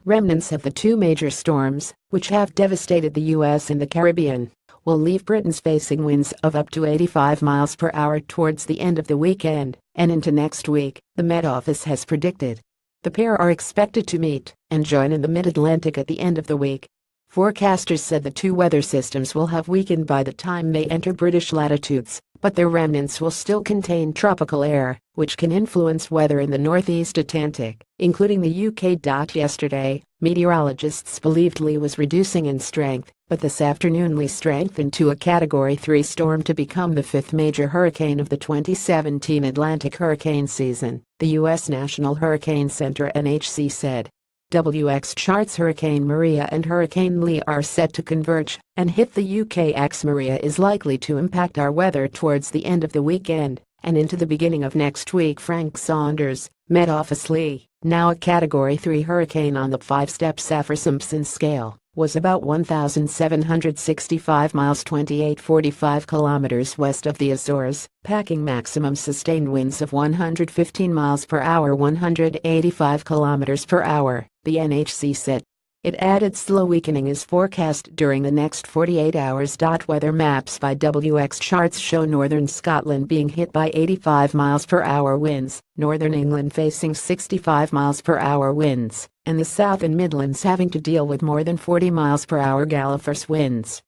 Remnants of the two major storms, which have devastated the U.S. and the Caribbean, will leave Britons facing winds of up to 85 miles per hour towards the end of the weekend and into next week, the Met Office has predicted. The pair are expected to meet and join in the mid-Atlantic at the end of the week. Forecasters said the two weather systems will have weakened by the time they enter British latitudes, but their remnants will still contain tropical air, which can influence weather in the northeast Atlantic, including the UK. Yesterday, meteorologists believed Lee was reducing in strength, but this afternoon Lee strengthened to a Category 3 storm to become the fifth major hurricane of the 2017 Atlantic hurricane season, the U.S. National Hurricane Center (NHC) said. WX charts Hurricane Maria and Hurricane Lee are set to converge and hit the UK. Maria is likely to impact our weather towards the end of the weekend and into the beginning of next week. Frank Saunders, Met Office. Lee, now a Category 3 hurricane on the 5-step Saffir-Simpson scale, was about 1,765 miles (2845 kilometers) west of the Azores, packing maximum sustained winds of 115 miles per hour 185 kilometers per hour, the NHC said. It added slow weakening is forecast during the next 48 hours. Weather maps by WX charts show northern Scotland being hit by 85 miles per hour winds, northern England facing 65 miles per hour winds, and the South and Midlands having to deal with more than 40 miles per hour gale-force winds.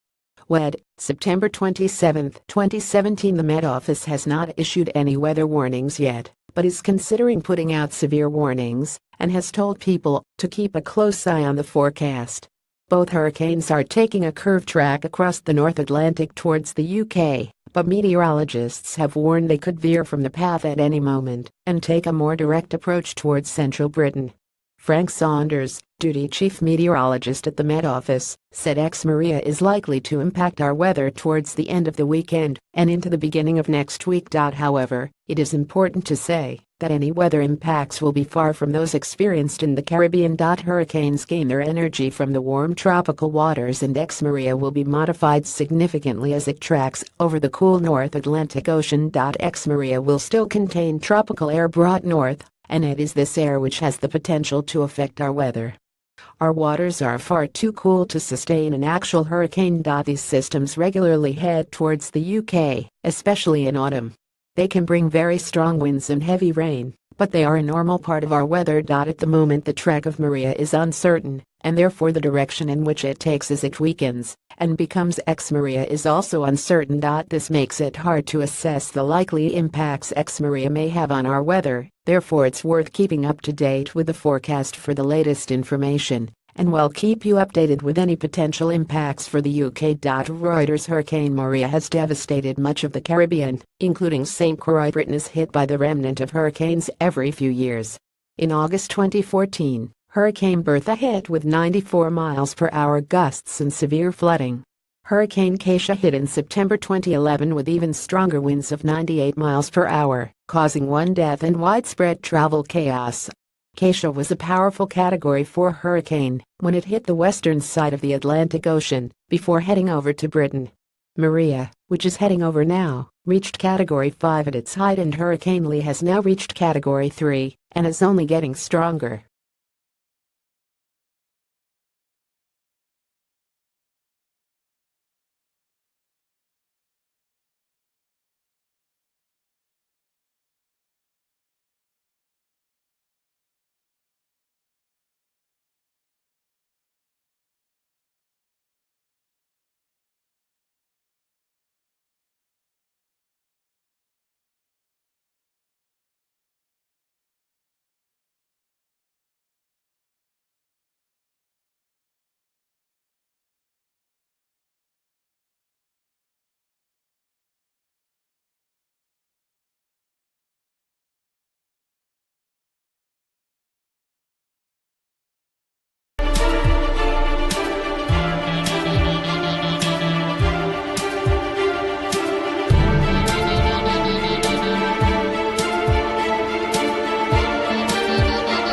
WED, September 27, 2017. The Met Office has not issued any weather warnings yet, but is considering putting out severe warnings and has told people to keep a close eye on the forecast. Both hurricanes are taking a curved track across the North Atlantic towards the UK, but meteorologists have warned they could veer from the path at any moment and take a more direct approach towards central Britain. Frank Saunders, Duty Chief Meteorologist at the Met Office, said Maria is likely to impact our weather towards the end of the weekend and into the beginning of next week. However, it is important to say that any weather impacts will be far from those experienced in the Caribbean. Hurricanes gain their energy from the warm tropical waters, and Maria will be modified significantly as it tracks over the cool North Atlantic Ocean. Maria will still contain tropical air brought north, and it is this air which has the potential to affect our weather. Our waters are far too cool to sustain an actual hurricane. These systems regularly head towards the UK, especially in autumn. They can bring very strong winds and heavy rain, but they are a normal part of our weather. At the moment the track of Maria is uncertain, and therefore the direction in which it takes as it weakens and becomes Maria is also uncertain. This makes it hard to assess the likely impacts Maria may have on our weather, therefore it's worth keeping up to date with the forecast for the latest information, and we'll keep you updated with any potential impacts for the UK. Reuters. Hurricane Maria has devastated much of the Caribbean, including St. Croix. Britain is hit by the remnant of hurricanes every few years. In August 2014, Hurricane Bertha hit with 94 miles per hour gusts and severe flooding. Hurricane Keisha hit in September 2011 with even stronger winds of 98 miles per hour, causing one death and widespread travel chaos. Keisha was a powerful Category 4 hurricane when it hit the western side of the Atlantic Ocean before heading over to Britain. Maria, which is heading over now, reached Category 5 at its height, and Hurricane Lee has now reached Category 3 and is only getting stronger.